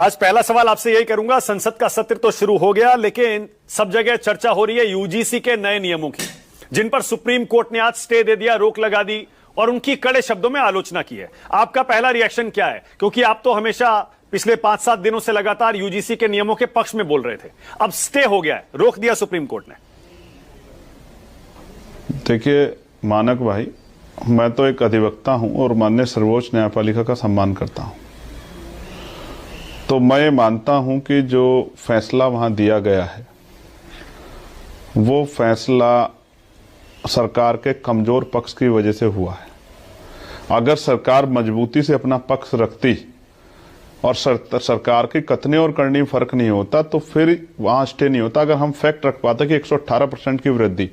आज पहला सवाल आपसे यही करूंगा। संसद का सत्र तो शुरू हो गया, लेकिन सब जगह चर्चा हो रही है यूजीसी के नए नियमों की, जिन पर सुप्रीम कोर्ट ने आज स्टे दे दिया, रोक लगा दी और उनकी कड़े शब्दों में आलोचना की है। आपका पहला रिएक्शन क्या है? क्योंकि आप तो हमेशा पिछले 5-7 दिनों से लगातार यूजीसी के नियमों के पक्ष में बोल रहे थे, अब स्टे हो गया है, रोक दिया सुप्रीम कोर्ट ने। देखिए मानक भाई, मैं तो एक अधिवक्ता हूं और माननीय सर्वोच्च न्यायपालिका का सम्मान करता हूं। तो मैं मानता हूं कि जो फैसला वहां दिया गया है वो फैसला सरकार के कमजोर पक्ष की वजह से हुआ है। अगर सरकार मजबूती से अपना पक्ष रखती और सरकार की कथनी और करनी में फर्क नहीं होता तो फिर वहां स्टे नहीं होता। अगर हम फैक्ट रख पाते कि 118% की वृद्धि,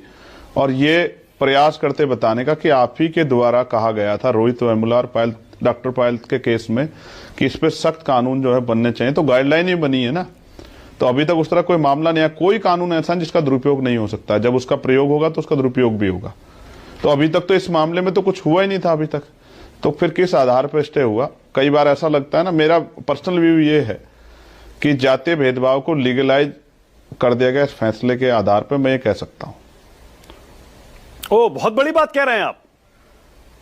और ये प्रयास करते बताने का कि आप ही के द्वारा कहा गया था रोहित वेमुला और पायल, डॉक्टर पायल के केस में कि इस पे सख्त कानून जो है बनने चाहिए, तो गाइडलाइन ही बनी है ना। तो अभी तक उस तरह कोई मामला नहीं है। कोई कानून ऐसा है जिसका दुरुपयोग नहीं हो सकता। जब उसका प्रयोग होगा तो उसका दुरुपयोग भी होगा। तो अभी तक तो इस मामले में तो कुछ हुआ ही नहीं था अभी तक, तो फिर किस आधार पर स्टे हुआ? कई बार ऐसा लगता है ना, मेरा पर्सनल व्यू ये है कि जातीय भेदभाव को लीगलाइज कर दिया गया इस फैसले के आधार पर, मैं ये कह सकता हूं। ओ, बहुत बड़ी बात कह रहे हैं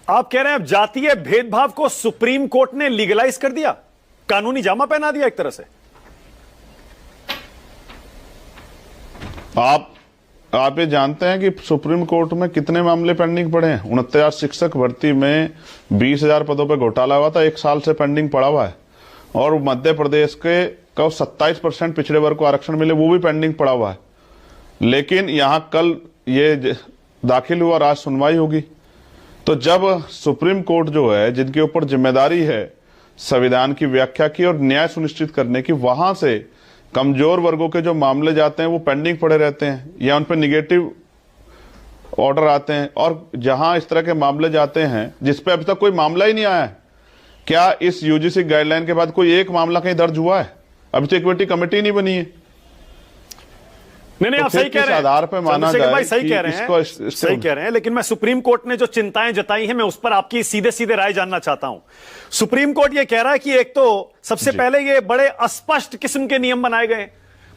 आप कह रहे हैं अब जातीय भेदभाव को सुप्रीम कोर्ट ने लीगलाइज कर दिया, कानूनी जामा पहना दिया एक तरह से। आप ये जानते हैं कि सुप्रीम कोर्ट में कितने मामले पेंडिंग पड़े हैं? 69 शिक्षक भर्ती में 20,000 पदों पर घोटाला हुआ था, 1 साल से पेंडिंग पड़ा हुआ है। और मध्य प्रदेश के 27% पिछड़े वर्ग को आरक्षण मिले, वो भी पेंडिंग पड़ा हुआ है। लेकिन यहां कल ये दाखिल हुआ, आज सुनवाई होगी। तो जब सुप्रीम कोर्ट जो है, जिनके ऊपर जिम्मेदारी है संविधान की व्याख्या की और न्याय सुनिश्चित करने की, वहां से कमजोर वर्गों के जो मामले जाते हैं वो पेंडिंग पड़े रहते हैं या उन पर निगेटिव ऑर्डर आते हैं। और जहां इस तरह के मामले जाते हैं जिस पे अभी तक कोई मामला ही नहीं आया है, क्या इस यूजीसी गाइडलाइन के बाद कोई एक मामला कहीं दर्ज हुआ है? अभी तो इक्विटी कमेटी नहीं बनी है। नहीं, आप सही कह रहे हैं, आधार पे माना जाए भाई सही कह रहे हैं, लेकिन मैं सुप्रीम कोर्ट ने जो चिंताएं जताई हैं, मैं उस पर आपकी सीधे सीधे राय जानना चाहता हूं। सुप्रीम कोर्ट ये कह रहा है कि एक तो सबसे पहले ये बड़े अस्पष्ट किस्म के नियम बनाए गए।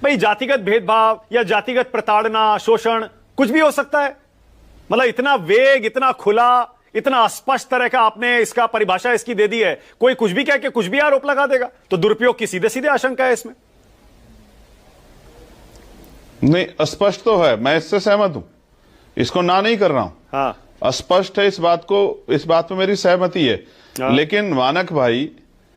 भाई जातिगत भेदभाव या जातिगत प्रताड़ना, शोषण कुछ भी हो सकता है। मतलब इतना वेग, इतना खुला, इतना अस्पष्ट तरह का आपने इसका परिभाषा इसकी दे दी है, कोई कुछ भी कह के कुछ भी आरोप लगा देगा, तो दुरुपयोग की सीधे सीधे आशंका है इसमें। नहीं, स्पष्ट तो है, मैं इससे सहमत हूं, इसको ना नहीं कर रहा हूं। हाँ, स्पष्ट है, इस बात पे मेरी सहमति है। हाँ। लेकिन मानक भाई,